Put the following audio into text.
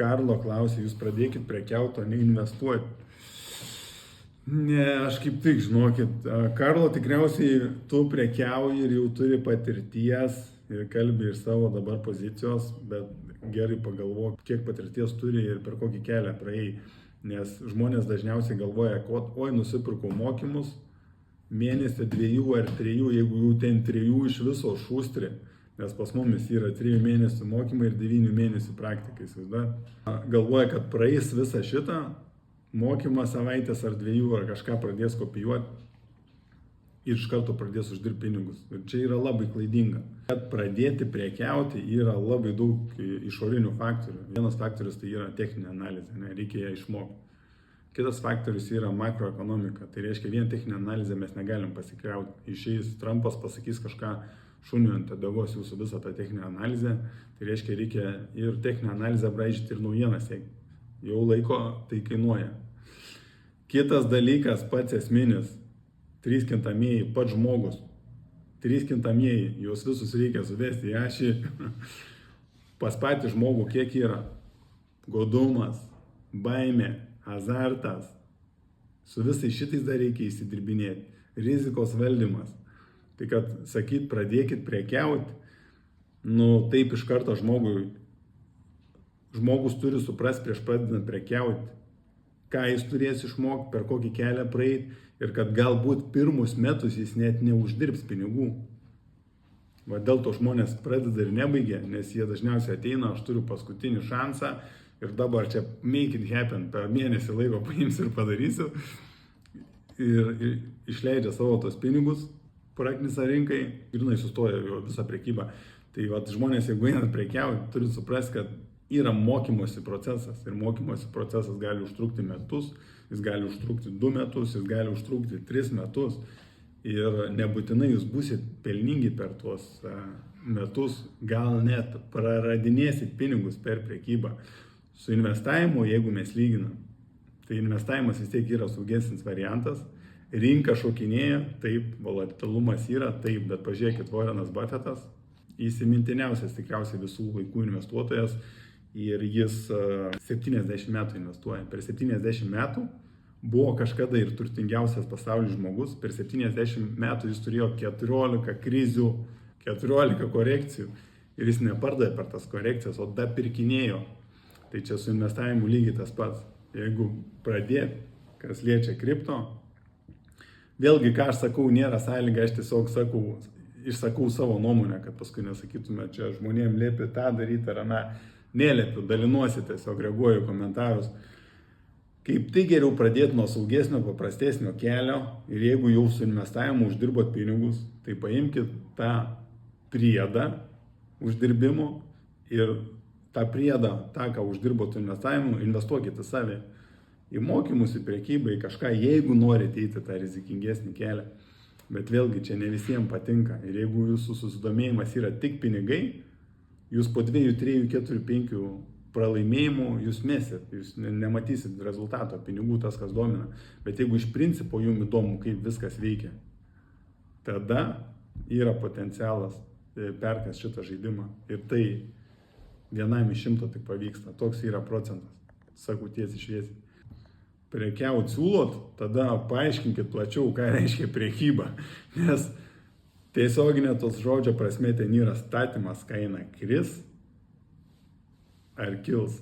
Karlo klausė, jūs pradėkit prekiauti, o ne investuoti. Ne, aš kaip tik, žinokit, Karlo tikriausiai tu prekiauji ir jau turi patirties ir kalbi iš savo dabar pozicijos, bet gerai pagalvok, kiek patirties turi ir per kokį kelią praėjai. Nes žmonės dažniausiai galvoja, kad oi, nusipirkau mokymus, mėnesį 2 ar 3, jeigu jau ten 3 iš viso šūstri. Nes pas mumis yra 3 mėnesių mokymai ir 9 mėnesių praktikai. Galvoja, kad praeis visą šitą mokymą savaitės ar 2 ar kažką pradės kopijuoti ir iš karto pradės uždirbti pinigus. Ir čia yra labai klaidinga. Kad pradėti prekiauti yra labai daug išorinių faktorių. Vienas faktorius tai yra techninė analizė, reikia ją išmokti. Kitas faktorius yra makroekonomika. Tai reiškia, vien techninę analizę mes negalim pasikliauti. Išeis Trumpas pasakys kažką, šuniu ant uodegos jūsų visą tą techninę analizę, tai reiškia, reikia ir techninę analizę braižyti ir naujienas siekti. Jau laiko tai kainuoja. Kitas dalykas, pats esminis, 3 kintamieji, pats žmogus. 3 kintamieji, juos visus reikia suvesti į ašį. Pas patį žmogų kiek yra? Godumas, baimė, azartas. Su visais šitais dar reikia įsidirbinėti. Rizikos valdymas. Tai kad sakyt, pradėkit prekiauti, taip iš karto žmogus turi suprasti prieš pradedant prekiauti, ką jis turės išmokti, per kokį kelią praeiti ir kad galbūt pirmus metus jis net neuždirbs pinigų. Dėl to žmonės pradeda ir nebaigia, nes jie dažniausiai ateina, aš turiu paskutinį šansą ir dabar čia make it happen, per mėnesį laiko paimsiu ir padarysiu ir išleidžia savo tos pinigus. Praktinisa rinkai, grinai sustoja jo visą prekybą. Tai žmonės, jeigu einat prekiauti, turi suprasti, kad yra mokymosi procesas. Ir mokymosi procesas gali užtrukti metus, jis gali užtrukti 2 metus, jis gali užtrukti 3 metus. Ir nebūtinai jūs busit pelningi per tuos metus, gal net praradinėsit pinigus per prekybą. Su investavimu, jeigu mes lyginam, tai investavimas vis tiek yra saugesnis variantas. Rinka šokinėja, taip, volatilumas yra, taip, bet pažiūrėkit, Warrenas Buffettas, įsimintiniausias tikriausiai visų laikų investuotojas ir jis 70 metų investuoja. Per 70 metų buvo kažkada ir turtingiausias pasaulyje žmogus, per 70 metų jis turėjo 14 krizių, 14 korekcijų ir jis nepardavė per tas korekcijas, o dapirkinėjo. Tai čia su investavimu lygiai tas pats. Jeigu pradėt, kas liečia kripto, vėlgi, ką aš sakau, nėra sąlyga, aš tiesiog išsakau savo nuomonę, kad paskui nesakytume, čia žmonėm liepi tą daryti ar aną. Neliepiu, dalinuosi, tiesiog reaguoju komentarus. Kaip tai geriau pradėti nuo saugesnio, paprastesnio kelio ir jeigu jau su investavimu uždirbot pinigus, tai paimkit tą priedą uždirbimo ir tą priedą, tą, ką uždirbot investavimu, investuokit į save. Į mokymus, į prekybą, į kažką, jeigu norite eiti tą rizikingesnį kelią. Bet vėlgi čia ne visiems patinka. Ir jeigu jūsų susidomėjimas yra tik pinigai, jūs po 2, 3, 4, 5 pralaimėjimų jūs mesit, jūs nematysit rezultato, pinigų tas, kas domina. Bet jeigu iš principo jums įdomu, kaip viskas veikia, tada yra potencialas perkasti šitą žaidimą. Ir tai 1 iš 100 tik pavyksta. Toks yra procentas. Sakau tiesiai šviesiai. Prekiauti siūlot, tada paaiškinkit plačiau, ką reiškia prekyba. Nes tiesioginė tos žodžio prasmė ten yra statymas, kaina kris ar kils.